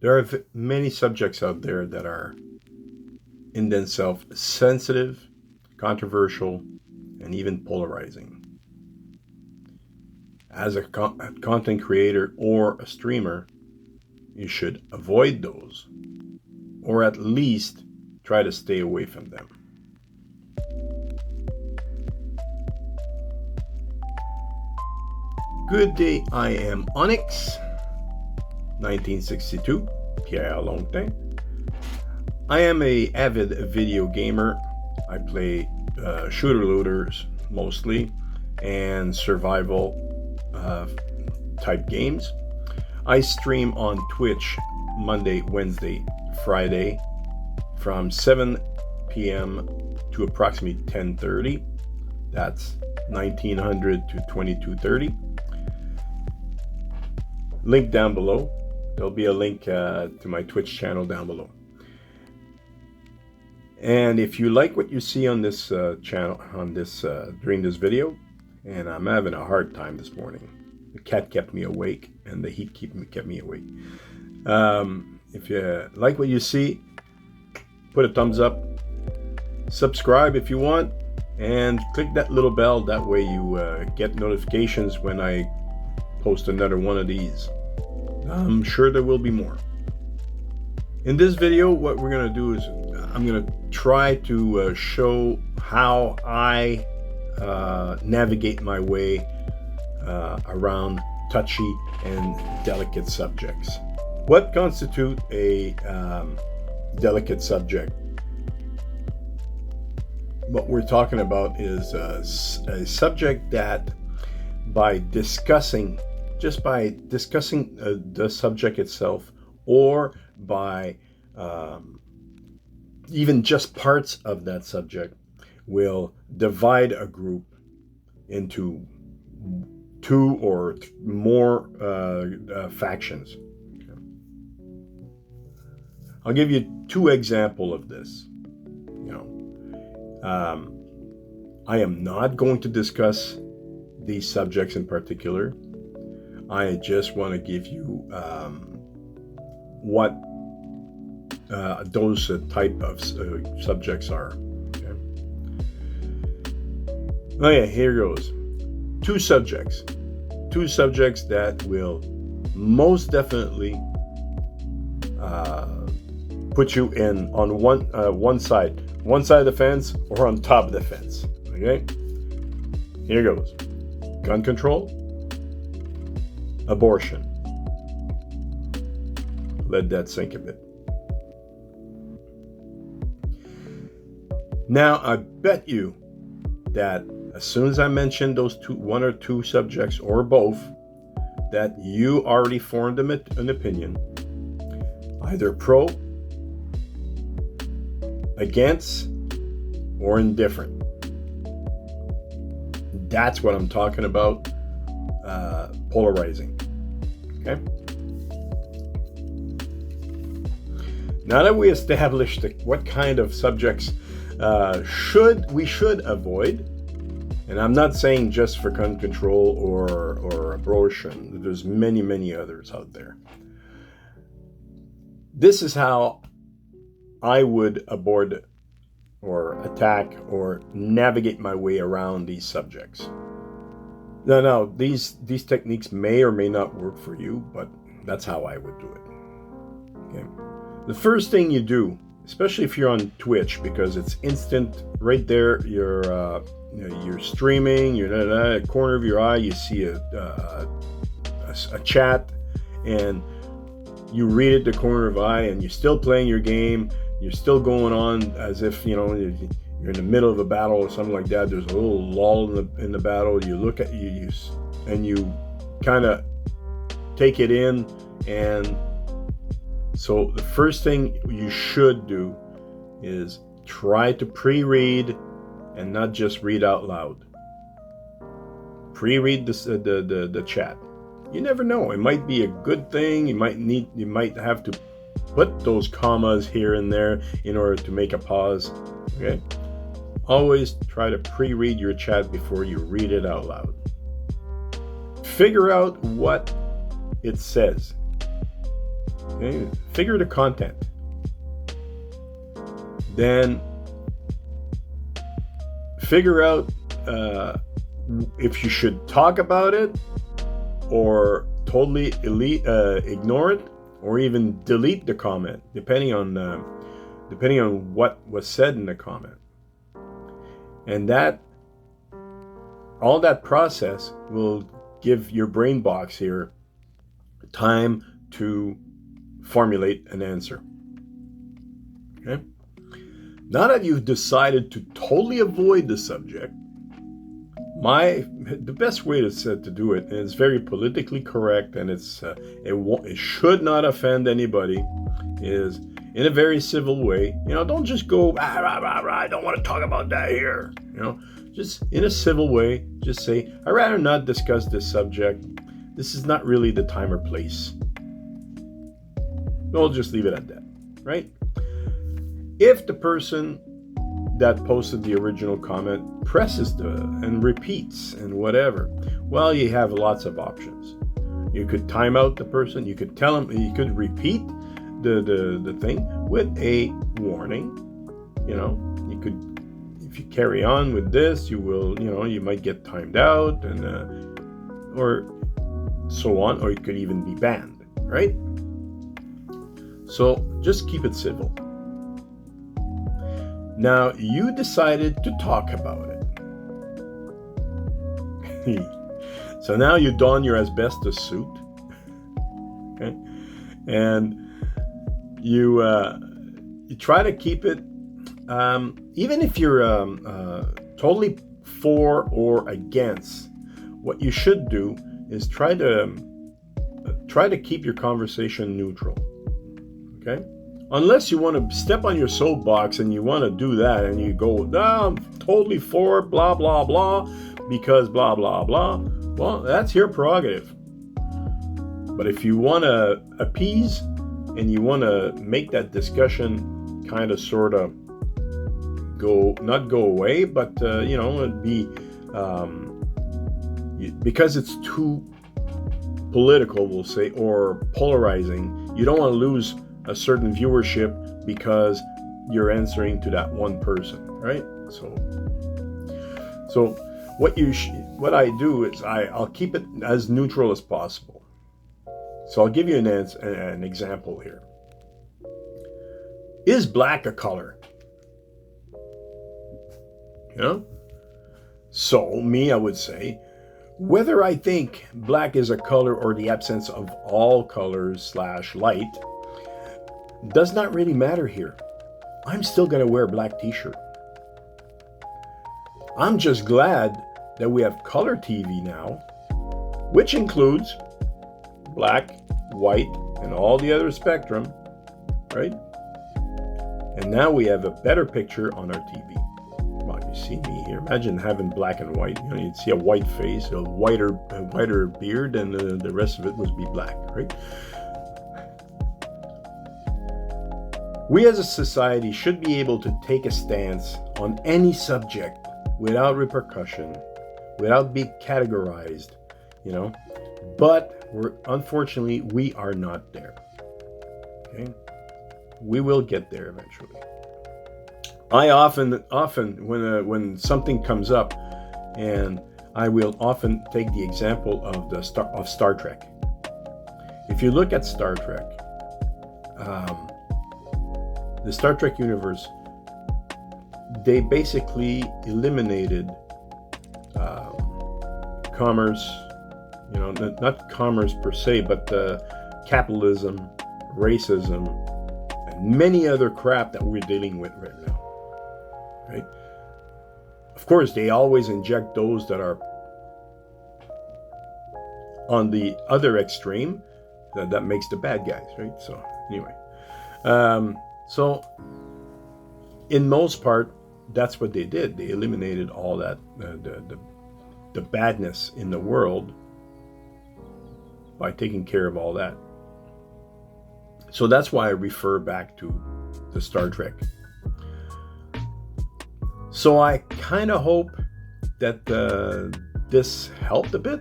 There are many subjects out there that are in themselves sensitive, controversial, and even polarizing. As a content creator or a streamer, you should avoid those, or at least try to stay away from them. Good day, I am Onyx, 1962, Pierre Longtin. I am an avid video gamer. I play shooter looters mostly and survival type games. I stream on Twitch Monday, Wednesday, Friday from 7 p.m. to approximately 10:30. That's 1900 to 2230. Link down below. There'll be a link to my Twitch channel down below. And if you like what you see on this channel, during this video, and I'm having a hard time this morning. The cat kept me awake, and the heat kept me awake. If you like what you see, put a thumbs up, subscribe if you want, and click that little bell. That way you get notifications when I post another one of these. I'm sure there will be more. In this video, what we're going to do is I'm going to try to show how I navigate my way around touchy and delicate subjects. What constitutes a delicate subject? What we're talking about is a subject that by discussing the subject itself, or by even just parts of that subject, will divide a group into two or more factions. I'll give you two examples of this. I am not going to discuss these subjects in particular. I just want to give you what those type of subjects are. Okay, here goes. Two subjects that will most definitely put you in on one side of the fence or on top of the fence. Okay, here goes. Gun control, abortion. Let that sink a bit. Now, I bet you that as soon as I mention those one or two subjects, or both, that you already formed an opinion, either pro, against, or indifferent. That's what I'm talking about, polarizing. Okay? Now that we established what kind of subjects we should avoid, and I'm not saying just for gun control or abortion. There's many others out there. This is how I would avoid or attack or navigate my way around these subjects. Now, these techniques may or may not work for you, but that's how I would do it. Okay. The first thing you do, especially if you're on Twitch, because it's instant right there. You're streaming. You're in the corner of your eye. You see a chat, and you read it the corner of eye, and you're still playing your game. You're still going on as if you're in the middle of a battle or something like that. There's a little lull in the battle. You look at you and you kind of take it in. And so the first thing you should do is try to pre-read and not just read out loud. Pre-read the chat. You never know. It might be a good thing. You might have to put those commas here and there in order to make a pause. Okay? Always try to pre-read your chat before you read it out loud. Figure out what it says. Okay? Figure the content. Then figure out if you should talk about it or totally ignore it, or even delete the comment, depending on what was said in the comment. And that all that process will give your brain box here time to formulate an answer. Okay? Now that you've decided to totally avoid the subject, the best way to do it, and it's very politically correct, and it should not offend anybody, is in a very civil way. Don't just go, I don't want to talk about that here. Just in a civil way, just say, I'd rather not discuss this subject. This is not really the time or place. We'll just leave it at that, right? If the person that posted the original comment presses and repeats and whatever, well, you have lots of options. You could time out the person. You could tell him. You could repeat the thing with a warning. You could, if you carry on with this, you will. You might get timed out and or so on, or you could even be banned, right? So just keep it civil. Now, you decided to talk about it. So now you don your asbestos suit. Okay? And you try to keep it, even if you're totally for or against, what you should do is try to keep your conversation neutral. Okay? Unless you want to step on your soapbox and you want to do that and you go, no, I'm totally for blah, blah, blah, because blah, blah, blah. Well, that's your prerogative. But if you want to appease and you want to make that discussion kind of sort of not go away, but, it'd be, because it's too political, we'll say, or polarizing, you don't want to lose a certain viewership because you're answering to that one person, right? So what I do is I'll keep it as neutral as possible. So I'll give you an example here. Is black a color? So I would say, whether I think black is a color or the absence of all colors / light does not really matter here. I'm still going to wear a black t-shirt. I'm just glad that we have color TV now, which includes black, white, and all the other spectrum, right? And now we have a better picture on our TV. Well, you see me here. Imagine having black and white. You'd see a white face, a whiter beard, and the rest of it would be black, right? We as a society should be able to take a stance on any subject without repercussion, without being categorized, but unfortunately, we are not there. Okay? We will get there eventually. I often when something comes up, and I will often take the example of Star Trek. If you look at Star Trek, the Star Trek universe, they basically eliminated commerce, not commerce per se, but capitalism, racism, and many other crap that we're dealing with right now. Right? Of course, they always inject those that are on the other extreme. That makes the bad guys, right? So anyway, so in most part, that's what they did. They eliminated all that the badness in the world by taking care of all that. So that's why I refer back to the Star Trek. So I kind of hope that this helped a bit.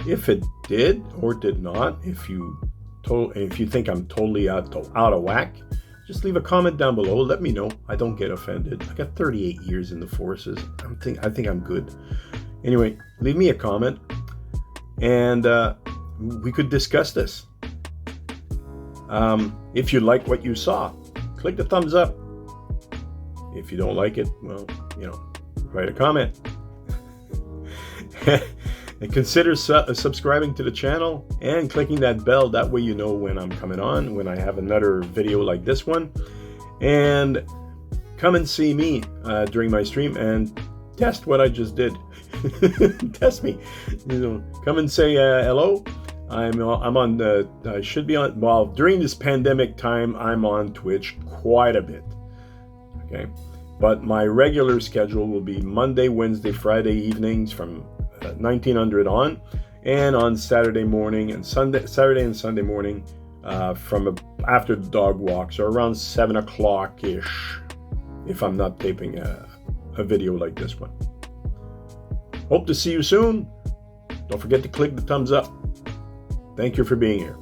If it did or did not, if you if you think I'm totally out of whack, just leave a comment down below. Let me know. I don't get offended. I got 38 years in the forces. I think I'm good. Anyway, leave me a comment, and we could discuss this. If you like what you saw, click the thumbs up. If you don't like it, well, write a comment. And consider subscribing to the channel and clicking that bell. That way you know when I'm coming on, when I have another video like this one. And come and see me during my stream and test what I just did. Test me. Come and say hello. I'm on I should be on, well, during this pandemic time, I'm on Twitch quite a bit. Okay. But my regular schedule will be Monday, Wednesday, Friday evenings from 1900 on, and on Saturday and Sunday morning from after the dog walks, or around 7 o'clock ish, if I'm not taping a video like this one. Hope to see you soon. Don't forget to click the thumbs up. Thank you for being here.